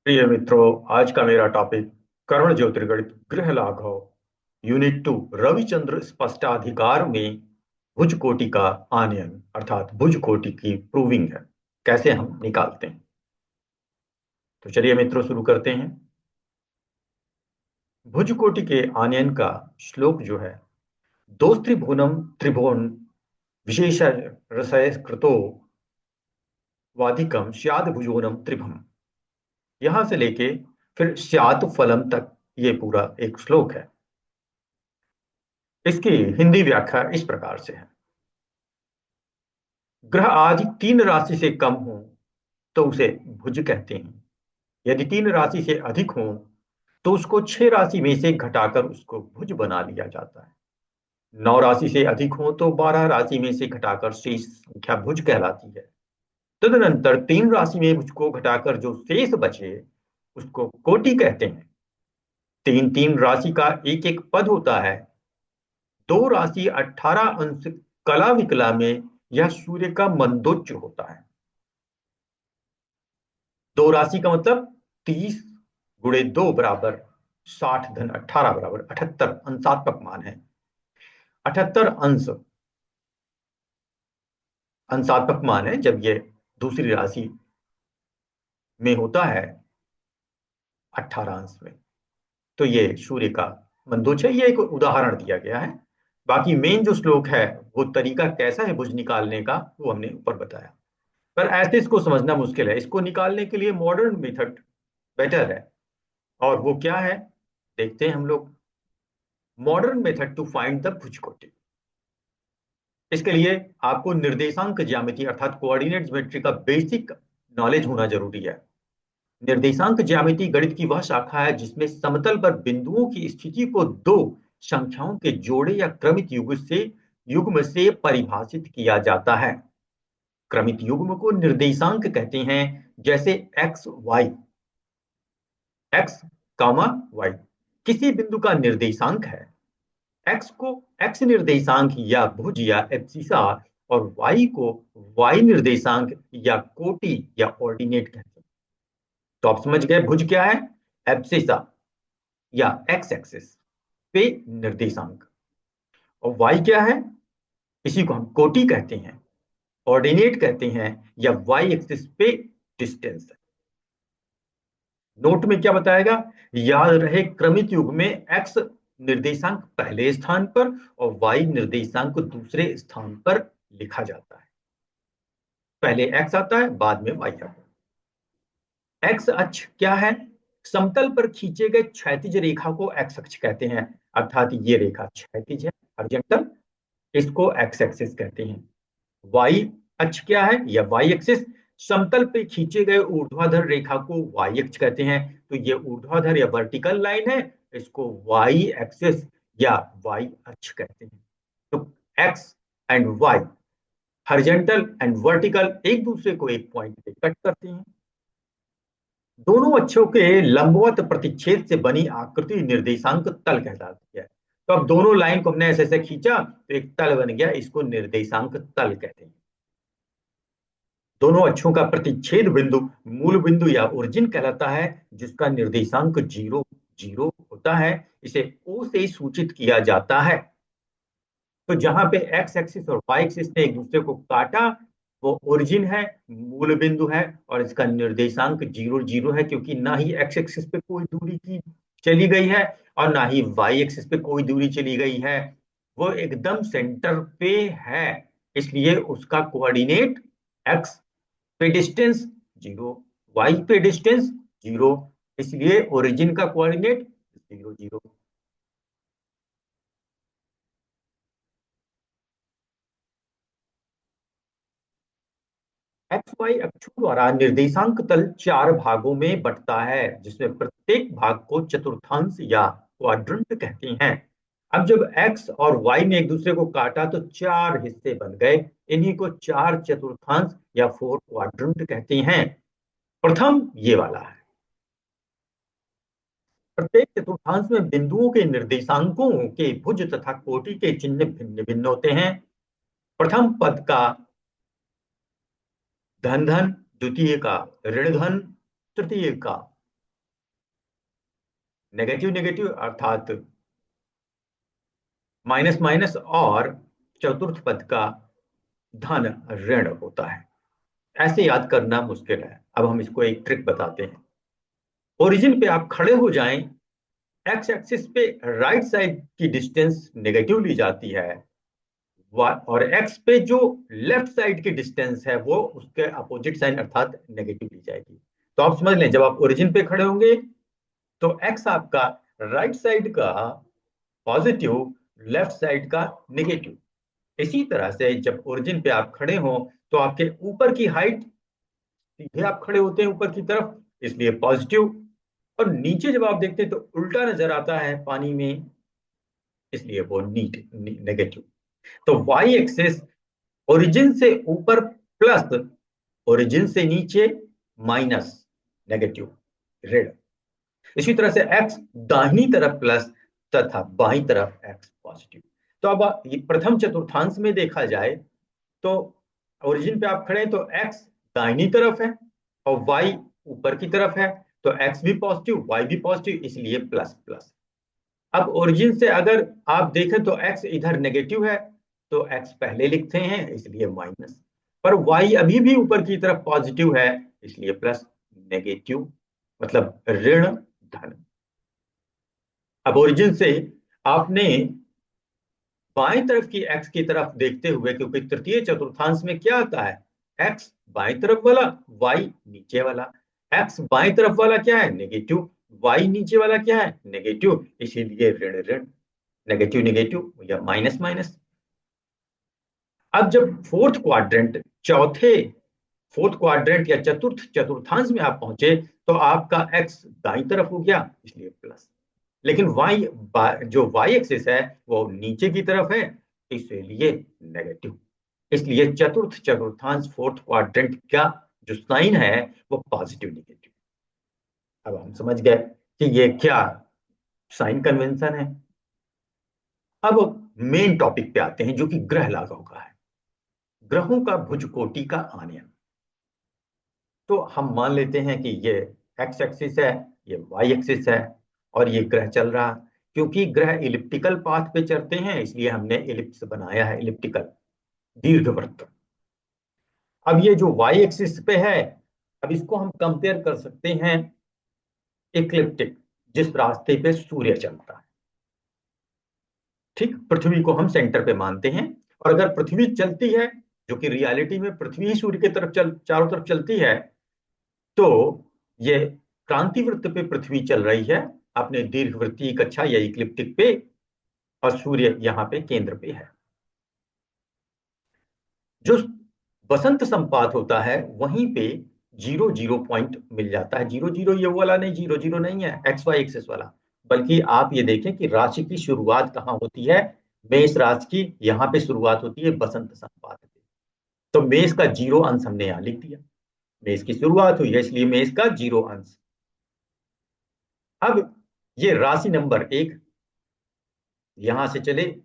प्रिय मित्रों, आज का मेरा टॉपिक कर्ण ज्योतिर्गणित गृह लाघव यूनिट 2 रविचंद्र स्पष्टाधिकार में भुज कोटि का आनयन अर्थात भुज कोटि की प्रूविंग है। कैसे हम निकालते हैं। तो चलिए मित्रों, शुरू करते हैं। भुज कोटि के आनयन का श्लोक जो है, दोस्त्रिभुवनम त्रिभुवन विशेष रसय कृतो वाधिकम स्याद भुजोनम त्रिभम। यहां से लेके फिर स्यात् फलम तक ये पूरा एक श्लोक है। इसकी हिंदी व्याख्या इस प्रकार से है। ग्रह आदि तीन राशि से कम हो तो उसे भुज कहते हैं। यदि तीन राशि से अधिक हो तो उसको छह राशि में से घटाकर उसको भुज बना लिया जाता है। नौ राशि से अधिक हो तो 12 राशि में से घटाकर शेष संख्या भुज कहलाती है। तदनंतर तीन राशि में भुज को घटाकर जो शेष बचे उसको कोटि कहते हैं। तीन तीन राशि का एक एक पद होता है। दो राशि 18 अंश कला विकला में यह सूर्य का मंदोच्च होता है। दो राशि का मतलब 30 गुणे दो बराबर 60 धन 18 बराबर 78 अंशात्मक मान है। 78 अंशात्मक मान है जब ये दूसरी राशि में होता है 18 अंश में। तो ये सूर्य का मंदोच्च है। ये एक उदाहरण दिया गया है। बाकी मेन जो श्लोक है वो तरीका कैसा है भुज निकालने का वो हमने ऊपर बताया। पर ऐसे इसको समझना मुश्किल है। इसको निकालने के लिए मॉडर्न मेथड बेटर है। और वो क्या है, देखते हैं हम लोग। Modern method to find the भुज कोटि। इसके लिए आपको निर्देशांक ज्यामिति अर्थात कोऑर्डिनेट ज्योमेट्री का बेसिक नॉलेज होना जरूरी है। निर्देशांक ज्यामिति गणित की वह शाखा है जिसमें समतल पर बिंदुओं की स्थिति को दो संख्याओं के जोड़े या क्रमित युग्म से परिभाषित किया जाता है। क्रमित युग्म को निर्देशांक कहते हैं, जैसे x Y, x comma y किसी बिंदु का निर्देशांक है। एक्स को एक्स निर्देशांक या भुज या एब्सिसा और वाई को वाई निर्देशांक या कोटि या ऑर्डिनेट कहते हैं। तो आप समझ गए भुज क्या है। एब्सिसा या एक्स एक्सिस पे निर्देशांक। और वाई क्या है, इसी को हम कोटि कहते हैं, ऑर्डिनेट कहते हैं, या वाई एक्सिस पे डिस्टेंस। नोट में क्या बताएगा, याद रहे क्रमित युग में एक्स निर्देशांक पहले स्थान पर और वाई निर्देशांक दूसरे स्थान पर लिखा जाता है। पहले एक्स आता है, बाद में वाई आता है। एक्स अक्ष क्या है, समतल पर खींचे गए क्षैतिज रेखा को एक्स अक्ष कहते हैं। अर्थात ये रेखा क्षैतिज है, हॉरिजॉन्टल, इसको एक्स एक्सिस कहते हैं। वाई अक्ष क्या है, या वाई एक्सिस, समतल पे खींचे गए ऊर्ध्वाधर रेखा को वाई अक्ष कहते हैं। तो ये ऊर्ध्वाधर या वर्टिकल लाइन है, इसको वाई एक्सिस या वाई अक्ष कहते हैं। तो X and Y, horizontal and vertical, एक दूसरे को एक पॉइंट पे कट करते हैं। दोनों अक्षों के लंबवत प्रतिच्छेद से बनी आकृति निर्देशांक तल कहलाती है। तो अब दोनों लाइन को हमने ऐसे ऐसे खींचा तो एक तल बन गया, इसको निर्देशांक तल कहते हैं। दोनों अक्षों का प्रतिच्छेद बिंदु मूल बिंदु या ओरिजिन कहलाता है, जिसका निर्देशांक 0 0 होता है। इसे ओ से सूचित किया जाता है। तो जहां पे एक्स एक्सिस और वाई एक्सिस ने एक दूसरे को काटा वो ओरिजिन है, मूल बिंदु है, और इसका निर्देशांक 0 0 है, क्योंकि ना ही एक्स एक्सिस पे कोई दूरी की चली गई है और ना ही वाई एक्सिस पे कोई दूरी चली गई है। वो एकदम सेंटर पे है, इसलिए उसका कोऑर्डिनेट एक्स पे डिस्टेंस 0, वाई पे डिस्टेंस 0, इसलिए ओरिजिन का कोऑर्डिनेट 0 0। एक्स वाई अक्षों द्वारा निर्देशांक तल चार भागों में बंटता है, जिसमें प्रत्येक भाग को चतुर्थांश या क्वाड्रंट कहते हैं। अब जब एक्स और वाई ने एक दूसरे को काटा तो चार हिस्से बन गए। इन्हीं को चार चतुर्थांश या फोर क्वाड्रंट कहते हैं। प्रथम ये वाला है। प्रत्येक चतुर्थांश में बिंदुओं के निर्देशांकों के भुज तथा कोटि के चिन्ह भिन्न भिन्न होते हैं। प्रथम पद का धन धन, द्वितीय का ऋण धन, तृतीय का नेगेटिव नेगेटिव अर्थात माइनस माइनस, और चतुर्थ पद का धन ऋण होता है। ऐसे याद करना मुश्किल है। अब हम इसको एक ट्रिक बताते हैं। ओरिजिन पे आप खड़े हो जाएं, एक्स एक्सिस पे राइट साइड की डिस्टेंस नेगेटिव ली जाती है, और एक्स पे जो लेफ्ट साइड की डिस्टेंस है वो उसके अपोजिट साइन अर्थात नेगेटिव ली जाएगी। तो आप समझ लें, जब आप ओरिजिन पे खड़े होंगे तो एक्स आपका राइट साइड का पॉजिटिव, लेफ्ट साइड का नेगेटिव। इसी तरह से जब ओरिजिन पे आप खड़े हो तो आपके ऊपर की हाइट, सीधे आप खड़े होते हैं ऊपर की तरफ, इसलिए पॉजिटिव, और नीचे जब आप देखते हैं तो उल्टा नजर आता है पानी में, इसलिए वो नेगेटिव। तो वाई एक्सिस ओरिजिन से ऊपर प्लस, ओरिजिन से नीचे माइनस, नेगेटिव, ऋण। इसी तरह से एक्स दाहिनी तरफ प्लस तथा बाईं तरफ एक्स पॉजिटिव। तो अब ये प्रथम चतुर्थांश में देखा जाए तो ओरिजिन पे आप खड़े हैं तो एक्स दाहिनी तरफ है और वाई ऊपर की तरफ है, तो एक्स भी पॉजिटिव वाई भी पॉजिटिव, इसलिए प्लस प्लस। अब ओरिजिन से अगर आप देखें तो एक्स इधर नेगेटिव है, तो एक्स पहले लिखते हैं इसलिए माइनस, पर वाई अभी भी ऊपर की तरफ पॉजिटिव है इसलिए प्लस, नेगेटिव मतलब ऋण धन। अब ओरिजिन से आपने बाएं तरफ की एक्स की तरफ देखते हुए, क्योंकि तृतीय चतुर्थांश में क्या आता है, एक्स बाएं तरफ वाला, वाई नीचे वाला। एक्स बाएं तरफ वाला क्या है, नेगेटिव, वाई नीचे वाला क्या है, नेगेटिव, इसीलिए ऋण ऋण, नेगेटिव नेगेटिव या माइनस माइनस। अब जब फोर्थ क्वाड्रेंट या चतुर्थ चतुर्थांश में आप पहुंचे तो आपका एक्स दाईं तरफ हो गया इसलिए प्लस, लेकिन वाई, जो वाई एक्सिस है वो नीचे की तरफ है इसलिए नेगेटिव। इसलिए चतुर्थ चतुर्थांश फोर्थ क्वाड्रेंट का जो साइन है वो पॉजिटिव नेगेटिव। अब हम समझ गए कि ये क्या साइन कन्वेंशन है। अब मेन टॉपिक पे आते हैं जो कि ग्रह लागों का है, ग्रहों का भुज कोटि का आनयन। तो हम मान लेते हैं कि ये एक्स एक्सिस है, ये वाई एक्सिस है, और ये ग्रह चल रहा। क्योंकि ग्रह इलिप्टिकल पाथ पे चलते हैं इसलिए हमने इलिप्स बनाया है, इलिप्टिकल दीर्घवृत्त। अब ये जो वाई एक्सिस पे है, अब इसको हम कंपेयर कर सकते हैं इक्लिप्टिक, जिस रास्ते पे सूर्य चलता है। ठीक, पृथ्वी को हम सेंटर पे मानते हैं, और अगर पृथ्वी चलती है, जो कि रियलिटी में पृथ्वी ही सूर्य की तरफ चारों तरफ चलती है, तो ये क्रांति वृत्त पे पृथ्वी चल रही है अपने दीर्घवृत्तीय कक्षा या इक्लिप्टिक पे, और सूर्य यहाँ पे केंद्र पे है। जो बसंत संपात होता है वहीं पे जीरो जीरो पॉइंट मिल जाता है। जीरो जीरो ये वाला नहीं, जीरो जीरो नहीं है एक्स वाई एक्सिस वाला, बल्कि आप ये देखें कि राशि की शुरुआत कहाँ होती है, मेष राशि की यहाँ पे शुरुआत होती है बसंत संपात पे। तो मेष का जीरो अंश हमने यहाँ लिख दिया, मेष की शुरुआत हुई है इसलिए मेष का जीरो अंश। अब ये राशि नंबर एक यहां से चले,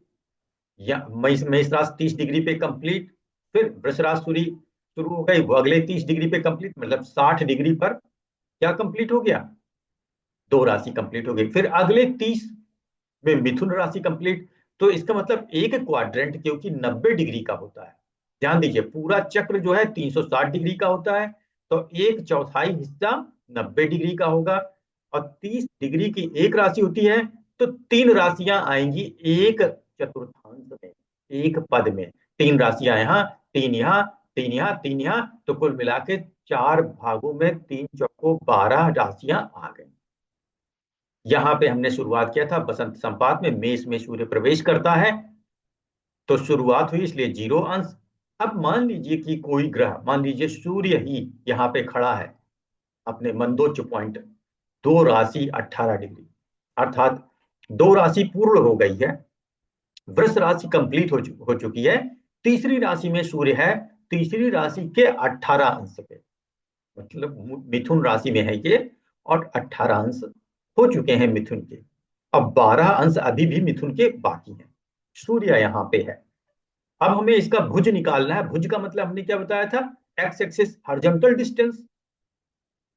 या मेष मेष राशि 30 डिग्री पे कंप्लीट, फिर वृष राशि शुरू हो गई, वो अगले 30 डिग्री पे कंप्लीट, मतलब 60 डिग्री पर क्या कंप्लीट हो गया, दो राशि कंप्लीट हो गई। फिर अगले 30 में मिथुन राशि कंप्लीट। तो इसका मतलब एक क्वाड्रेंट क्योंकि 90 डिग्री का होता है, ध्यान दीजिए पूरा चक्र जो है 360 डिग्री का होता है, तो एक चौथाई हिस्सा 90 डिग्री का होगा, और 30 डिग्री की एक राशि होती है, तो तीन राशियां आएंगी एक चतुर्थांश में, एक पद में। तीन राशियां यहाँ, तीन यहाँ, तीन यहाँ, तीन यहाँ, तो कुल मिला के चार भागों में तीन चौको 12 राशियां आ गई। यहां पे हमने शुरुआत किया था बसंत संपात में, मेष में सूर्य प्रवेश करता है तो शुरुआत हुई इसलिए जीरो अंश। अब मान लीजिए कि कोई ग्रह, मान लीजिए सूर्य ही यहाँ पे खड़ा है अपने मंदोच्च पॉइंट, दो राशि 18 डिग्री, अर्थात दो राशि पूर्ण हो गई है, वृष राशि कंप्लीट हो चुकी है, तीसरी राशि में सूर्य है, तीसरी राशि के 18 अंश पे, मतलब मिथुन राशि में है ये, और 18 अंश हो चुके हैं मिथुन के। अब 12 अंश अभी भी मिथुन के बाकी हैं, सूर्य यहाँ पे है। अब हमें इसका भुज निकालना है। भुज का मतलब हमने क्या बताया था, एक्स एक्सिस हॉरिजॉन्टल डिस्टेंस।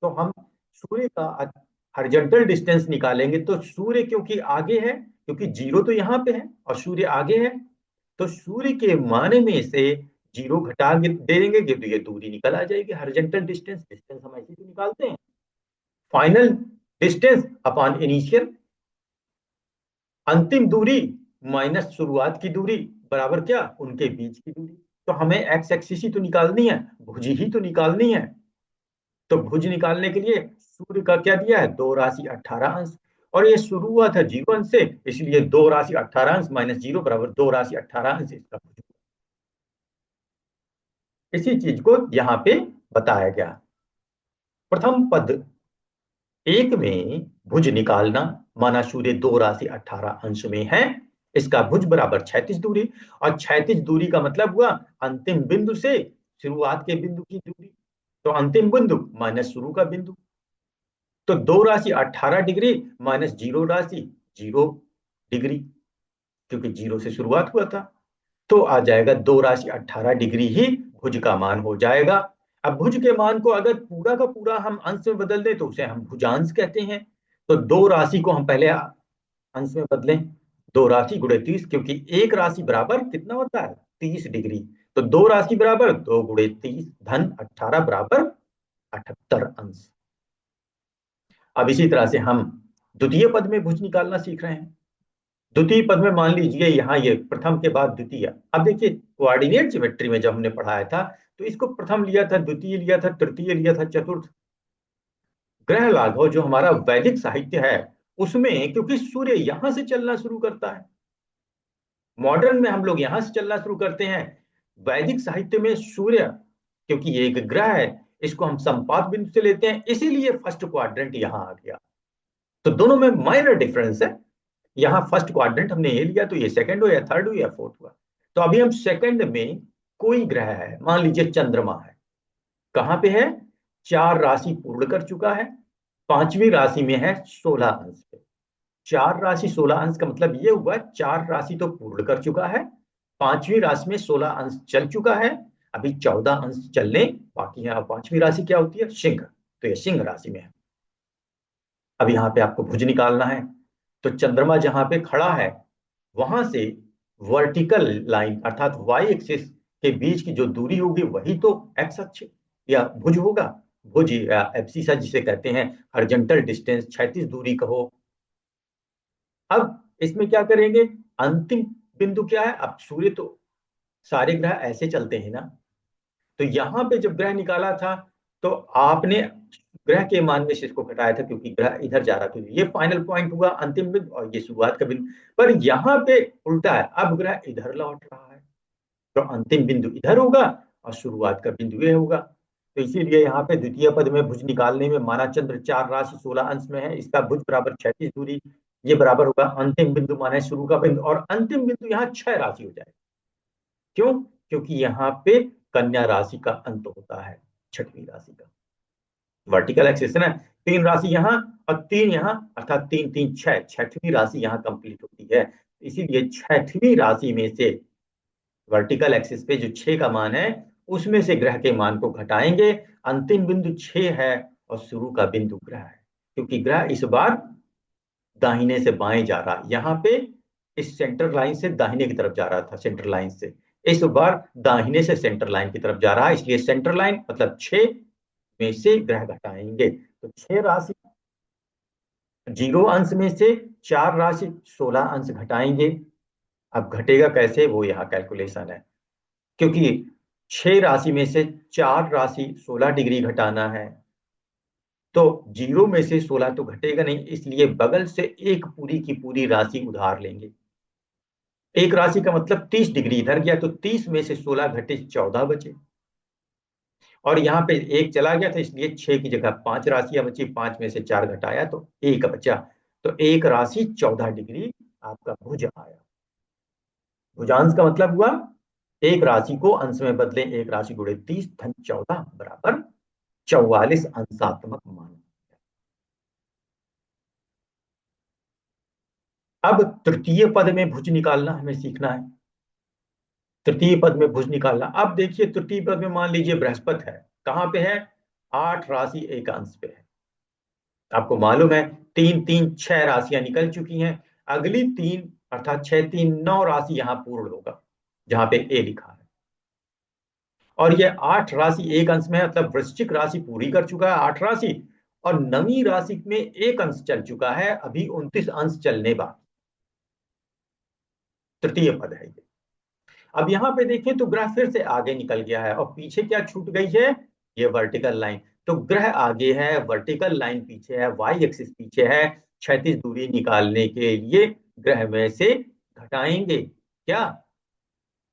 तो हम सूर्य का हॉरिजॉन्टल डिस्टेंस निकालेंगे तो सूर्य क्योंकि आगे है, क्योंकि जीरो तो यहाँ पे है और सूर्य आगे है, तो सूर्य के मान में से जीरो घटा देंगे तो ये दूरी निकल आ जाएगी। हॉरिजॉन्टल डिस्टेंस, डिस्टेंस हम ऐसे ही निकालते हैं, फाइनल डिस्टेंस अपॉन इनिशियल, अंतिम दूरी माइनस शुरुआत की दूरी बराबर क्या, उनके बीच की दूरी। तो हमें एक्स एक्सिस ही तो निकालनी है, भुज ही तो निकालनी है। तो भुज निकालने के लिए सूर्य का क्या दिया है, 2 राशि 18 अंश, और ये शुरू हुआ था 0 अंश से, इसलिए 2 राशि 18 अंश माइनस 0 बराबर 2 राशि 18 अंश, इसका भुज। इसी चीज को यहाँ पे बताया गया। प्रथम पद एक में भुज निकालना, माना सूर्य 2 राशि 18 अंश में है, इसका भुज बराबर 36 दूरी, और 36 दूरी का मतलब हुआ अंतिम बिंदु से शुरुआत के बिंदु की दूरी, तो अंतिम बिंदु माइनस शुरू का बिंदु, तो 2 राशि 18 डिग्री माइनस 0 राशि 0 डिग्री, क्योंकि 0 से शुरुआत हुआ था, तो आ जाएगा 2 राशि 18 डिग्री ही भुज का मान हो जाएगा। अब भुज के मान को अगर पूरा का पूरा हम अंश में बदल दें तो उसे हम भुजांश कहते हैं। तो 2 राशि को हम पहले अंश में बदलें, 2 राशि गुणे 30, क्योंकि एक राशि बराबर कितना होता है, 30 डिग्री। तो 2 राशि बराबर 2 गुणे 30 धन 18 बराबर 78 अंश। अब इसी तरह से हम द्वितीय पद में भुज निकालना सीख रहे हैं। द्वितीय पद में मान लीजिए यहाँ ये प्रथम के बाद द्वितीय। अब देखिए कोऑर्डिनेट ज्योमेट्री में जब हमने पढ़ाया था तो इसको प्रथम लिया था, द्वितीय लिया था, तृतीय लिया था, चतुर्थ। ग्रह लाघव जो हमारा वैदिक साहित्य है उसमें, क्योंकि सूर्य यहां से चलना शुरू करता है, मॉडर्न में हम लोग यहां से चलना शुरू करते हैं, वैदिक साहित्य में सूर्य क्योंकि ये एक ग्रह है, इसको हम संपात बिंदु से लेते हैं, इसीलिए फर्स्ट क्वाड्रेंट यहां आ गया। तो दोनों में माइनर डिफरेंस है, यहाँ फर्स्ट क्वाड्रेंट हमने ये लिया तो ये सेकंड हो या थर्ड हो या फोर्थ हुआ। तो अभी हम सेकंड में कोई ग्रह है, मान लीजिए चंद्रमा है, कहां पे है, 4 राशि पूर्ण कर चुका है, पांचवी राशि में है 16 अंश पे। 4 राशि 16 अंश का मतलब ये हुआ 4 राशि तो पूर्ण कर चुका है, पांचवी राशि में 16 अंश चल चुका है, अभी 14 अंश चलने बाकी है। अब पांचवी राशि क्या होती है, सिंह, तो ये सिंह राशि में है। अब यहाँ पे आपको भुज निकालना है, तो चंद्रमा जहां पे खड़ा है वहां से वर्टिकल लाइन अर्थात वाई एक्सिस के बीच की जो दूरी होगी वही तो एक्स अक्ष या भुज होगा। भुज या एब्सिसा जिसे कहते हैं, हॉरिजॉन्टल डिस्टेंस 36 दूरी कहो। अब इसमें क्या करेंगे, अंतिम बिंदु क्या है, अब सूर्य तो सारे ग्रह ऐसे चलते हैं ना, तो यहां पे जब ग्रह निकाला था तो आपने ग्रह के मान में से इसको घटाया था, क्योंकि ग्रह इधर जा रहा था, ये फाइनल पॉइंट हुआ अंतिम बिंदु और ये शुरुआत का बिंदु। पर यहाँ पे उल्टा है, अब ग्रह इधर लौट रहा है, तो अंतिम बिंदु इधर होगा और शुरुआत का बिंदु ये होगा। तो इसीलिए यहाँ पे द्वितीय पद में भुज निकालने में, माना चंद्र 4 राशि 16 अंश में है, इसका भुज बराबर 36 दूरी, ये बराबर होगा अंतिम बिंदु माने शुरू का बिंदु, और अंतिम बिंदु यहाँ 6 राशि हो जाएगा। क्यों, क्योंकि यहाँ पे कन्या राशि का अंत होता है, छठवीं राशि का, वर्टिकल एक्सिस है ना, 3 राशि यहाँ और 3 यहाँ, अर्थात 3 3 6, छठवीं राशि यहाँ कंप्लीट होती है। इसीलिए छठवीं राशि में से वर्टिकल एक्सिस पे जो 6 का मान है उसमें से ग्रह के मान को घटाएंगे, अंतिम बिंदु 6 है और शुरू का बिंदु ग्रह है, क्योंकि ग्रह इस बार दाहिने से बाएं जा रहा है, यहाँ पे इस सेंटर लाइन से दाहिने की तरफ जा रहा था, सेंटर लाइन से इस बार दाहिने से सेंटर लाइन की तरफ जा रहा है, इसलिए सेंटर लाइन मतलब 6 में से ग्रह घटाएंगे, तो 6 राशि 0 अंश में से 4 राशि 16 अंश घटाएंगे। अब घटेगा कैसे, वो यहाँ कैलकुलेशन है, क्योंकि 6 राशि में से 4 राशि 16 डिग्री घटाना है, तो 0 में से 16 तो घटेगा नहीं, इसलिए बगल से एक पूरी की पूरी राशि उधार लेंगे। एक राशि का मतलब 30 डिग्री इधर गया, तो 30 में से 16 घटे 14 बचे, और यहाँ पे एक चला गया था, इसलिए 6 की जगह 5 राशियां बची, 5 में से 4 घटाया तो एक बचा, तो एक राशि 14 डिग्री आपका भुज आया। भुजांश का मतलब हुआ एक राशि को अंश में बदलें, एक राशि गुणे 30 धन 14 बराबर 44 अंशात्मक मान। अब तृतीय पद में भुज निकालना हमें सीखना है। तृतीय पद में भुज निकालना, अब देखिए तृतीय पद में मान लीजिए बृहस्पति है, कहां पे है, 8 राशि 1 अंश पे है, आपको मालूम है 3 3 6 राशियां निकल चुकी हैं। अगली तीन अर्थात 6 3 9 राशि यहां पूर्ण होगा जहां पे ए लिखा है। और ये 8 राशि एक अंश में है, मतलब वृश्चिक राशि पूरी कर चुका है 8 राशि। और नवी राशि में एक अंश चल चुका है, अभी 29 अंश चलने बाकी। तृतीय पद है ये। अब यहां पे देखें तो ग्रह फिर से आगे निकल गया है, और पीछे क्या छूट गई है? ये वर्टिकल लाइन। तो ग्रह आगे है, वर्टिकल लाइन पीछे है, वाई एक्सिस पीछे है। क्षैतिज दूरी निकालने के लिए ग्रह में से घटाएंगे क्या?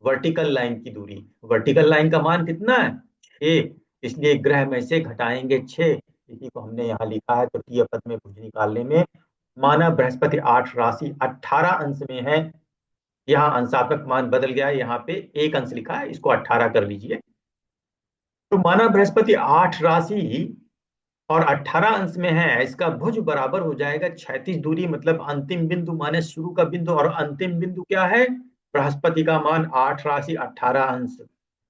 वर्टिकल लाइन की दूरी। वर्टिकल लाइन का मान कितना है? 6। इसलिए ग्रह में से घटाएंगे 6। इसी को हमने यहाँ लिखा है तृतीय पद में भुज निकालने में। माना बृहस्पति 8 राशि 18 अंश में है। यहाँ अंशात्मक मान बदल गया है, यहाँ पे एक अंश लिखा है, इसको 18 कर लीजिए। तो माना बृहस्पति 8 राशि और 18 अंश में है, इसका भुज बराबर हो जाएगा क्षैतिज दूरी, मतलब अंतिम बिंदु माने शुरू का बिंदु, और अंतिम बिंदु क्या है? बृहस्पति का मान 8 राशि 18 अंश।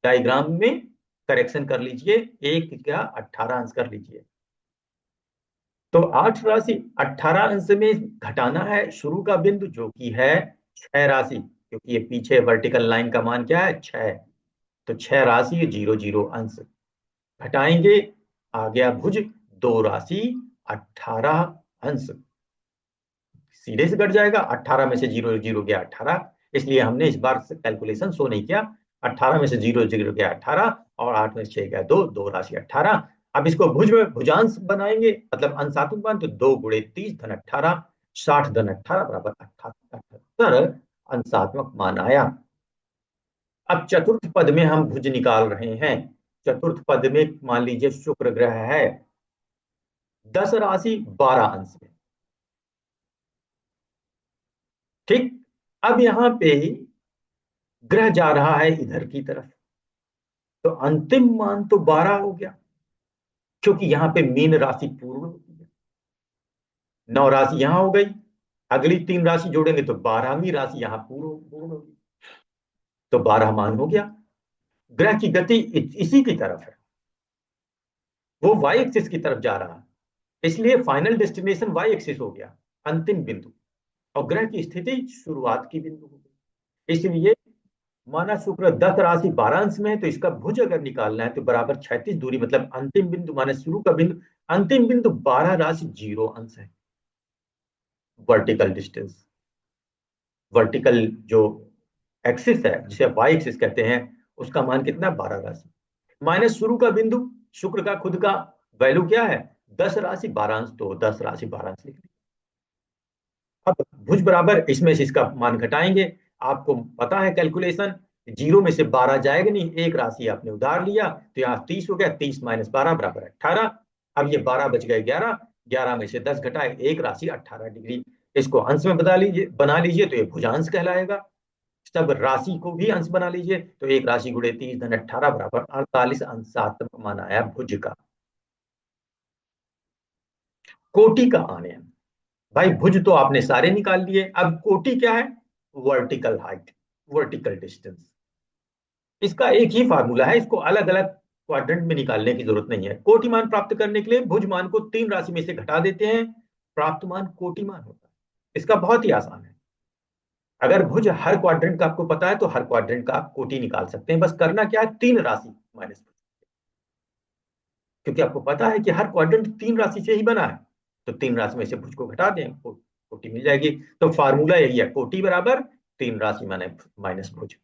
डायग्राम में करेक्शन कर लीजिए, एक क्या 18 अंश कर लीजिए। तो 8 राशि 18 अंश में घटाना है शुरू का बिंदु जो कि है 6 राशि, क्योंकि ये पीछे वर्टिकल लाइन का मान क्या है? 6। तो 6 राशि 0 0 अंश घटाएंगे, आ गया भुज 2 राशि 18 अंश। सीधे से कट जाएगा, 18 में से 0 0 गया 18। इसलिए हमने इस बार कैलकुलेशन शो नहीं किया। 18 में से 0 0 गया 18, और 8 में से 6 गया 2, 2 राशि 18। अब इसको भुज में भुजांश बनाएंगे, मतलब अंशात्मक मान, तो 2 × 30 धन 18, 60 धन 18 बराबर 78 अंशात्मक मान आया। अब चतुर्थ पद में हम भुज निकाल रहे हैं। चतुर्थ पद में मान लीजिए शुक्र ग्रह है 10 राशि 12 अंश में। ठीक। अब यहां पे ग्रह जा रहा है इधर की तरफ, तो अंतिम मान तो 12 हो गया, क्योंकि यहां पे मीन राशि पूर्ण होती है। 9 राशि यहां हो गई, अगली 3 राशि जोड़ेंगे तो 12वीं राशि यहां पूर्ण पूर्ण होगी। तो 12 मान हो गया। ग्रह की गति इसी की तरफ है, वो वाई एक्सिस की तरफ जा रहा है, इसलिए फाइनल डेस्टिनेशन वाई एक्सिस हो गया, अंतिम बिंदु। और ग्रह की स्थिति शुरुआत की बिंदु हो गई। इसलिए माना शुक्र 10 राशि 12 अंश में है, तो इसका भुज अगर निकालना है तो बराबर क्षैतिज दूरी, मतलब अंतिम बिंदु माने शुरू का बिंदु, अंतिम बिंदु 12 राशि 0 अंश है। वर्टिकल डिस्टेंस, वर्टिकल जो एक्सिस है जिसे वाई एक्सिस कहते हैं, उसका मान कितना? 12 राशि माइनस शुरू का बिंदु। शुक्र का खुद का वैल्यू क्या है? 10 राशि 12 अंश, तो 10 राशि 12 अंश लिख लीजिए। अब भुज बराबर इसमें से इसका मान घटाएंगे। आपको पता है कैलकुलेशन, 0 में से 12 जाएगा नहीं, एक राशि आपने उधार लिया, तो यहाँ 30 हो गया, 30 - 12 बराबर 18। अब ये 12 बच गए 11, 11 में से 10 घटाए, एक राशि 18 डिग्री। इसको अंश में बना लीजिए तो ये भुजांश कहलाएगा। सब राशि को भी अंश बना लीजिए, तो एक राशि गुणे 30 धन 18 बराबर 48 अंशात्मक मान आया भुज का। कोटि का आनयन। भाई भुज तो आपने सारे निकाल लिए, अब कोटि क्या है? Vertical height, vertical distance. इसका एक ही फार्मूला है, इसको अलग अलग क्वाड्रेंट में निकालने की जरूरत नहीं है। कोटि मान प्राप्त करने के लिए भुज मान को 3 राशि में से घटा देते हैं, प्राप्त मान कोटि मान होता है। इसका बहुत ही आसान है। अगर भुज हर क्वाड्रेंट का आपको पता है तो हर क्वाड्रेंट का आप कोटि निकाल सकते हैं। बस करना क्या है? 3 राशि माइनस, क्योंकि आपको पता है कि हर क्वाड्रेंट 3 राशि से ही बना है, तो 3 राशि में से भुज को घटा दें, कोटि मिल जाएगी। तो फार्मूला यही है, कोटि बराबर 3 राशि माने माइनस भुज।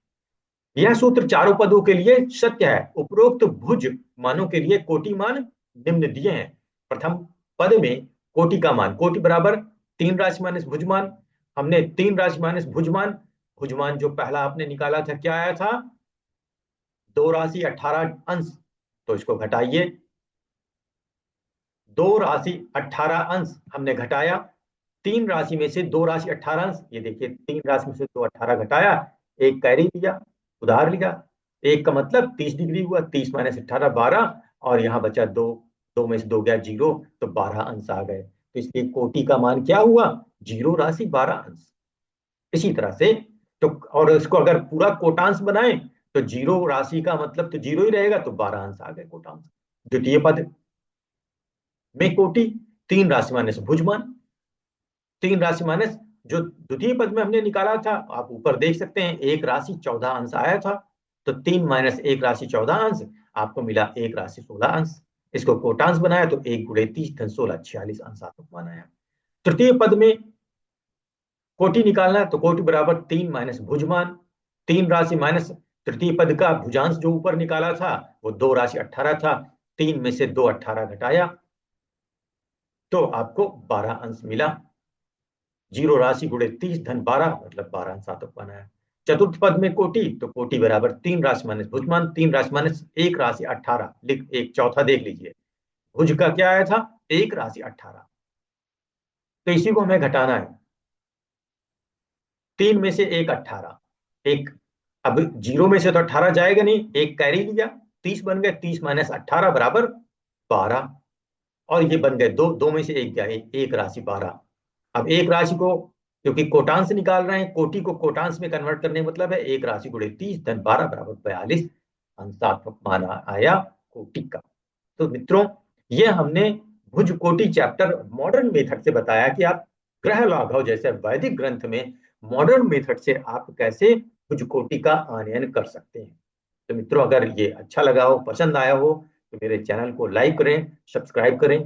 यह सूत्र चारों पदों के लिए सत्य है। उपरोक्त भुज मानों के लिए कोटि मान निम्न दिए हैं। प्रथम पद में कोटि का मान, कोटि बराबर 3 राशि माइनस भुजमान। हमने 3 राशि माइनस भुजमान, भुजमान जो पहला आपने निकाला था क्या आया था? 2 राशि 18 अंश। तो इसको घटाइए, 2 राशि 18 अंश हमने घटाया। 3 राशि में से 2 राशि 18 अंश, ये देखिए 3 राशि में से 2 18 घटाया, एक कैरी लिया, उधार लिया। एक का मतलब 30 डिग्री हुआ, 30 - 18 12, और यहाँ बचा 2, 2 में से 2 गया 0, तो 12 अंश आ गए। तो इसलिए कोटि का मान क्या हुआ? 0 राशि 12 अंश। इसी तरह से तो, और इसको अगर पूरा कोटांश बनाए तो 0 राशि का मतलब तो 0 ही रहेगा, तो 12 अंश आ गए कोटांश। द्वितीय पद में कोटि तीन राशि माइनस भुजमान, तीन राशि माइनस जो द्वितीय पद में हमने निकाला था, आप ऊपर देख सकते हैं, एक राशि 14 अंश आया था, तो तीन माइनस एक राशि 14 अंश, आपको मिला एक राशि 16 अंश। इसको कोटांश बनाया तो एक गुणे 30 धन 16 46 अंशात्मक मान आया। तृतीय पद में कोटि निकालना है, तो कोटि बराबर तीन माइनस भुजमान, तीन राशि माइनस तृतीय पद का भुजांश जो ऊपर निकाला था वो दो राशि 18 था, तीन में से दो 18 घटाया तो आपको 12 अंश मिला। जीरो राशि गुणे 30 धन 12 मतलब 12 अंशात्मक बनाया। चतुर्थ पद में कोटि, तो कोटि बराबर तीन राशि माइनस भुजमान, तीन राशि माइनस एक राशि 18, लिख एक चौथा देख लीजिए, भुज का क्या आया था, एक राशि 18, तो इसी को हमें घटाना है। तीन में से एक 18, एक, अब जीरो में से तो 18 जाएगा नहीं, एक कैरी लिया, 30 बन गए, 30 माइनस 18 बराबर 12, और ये बन गए दो, दो में से एक गया, एक राशि 12। अब एक राशि को क्योंकि कोटांश निकाल रहे हैं, कोटि को कोटांश में कन्वर्ट करने का मतलब है एक राशि गुणे 30 धन 12 बराबर 42 अंशात्मक मान आया कोटि का। तो मित्रों, ये हमने भुज कोटि चैप्टर मॉडर्न मेथड से बताया कि आप ग्रह लाघव जैसे वैदिक ग्रंथ में मॉडर्न मेथड से आप कैसे भुज कोटि का आनयन कर सकते हैं। तो मित्रों, अगर ये अच्छा लगा हो, पसंद आया हो, तो मेरे चैनल को लाइक करें, सब्सक्राइब करें।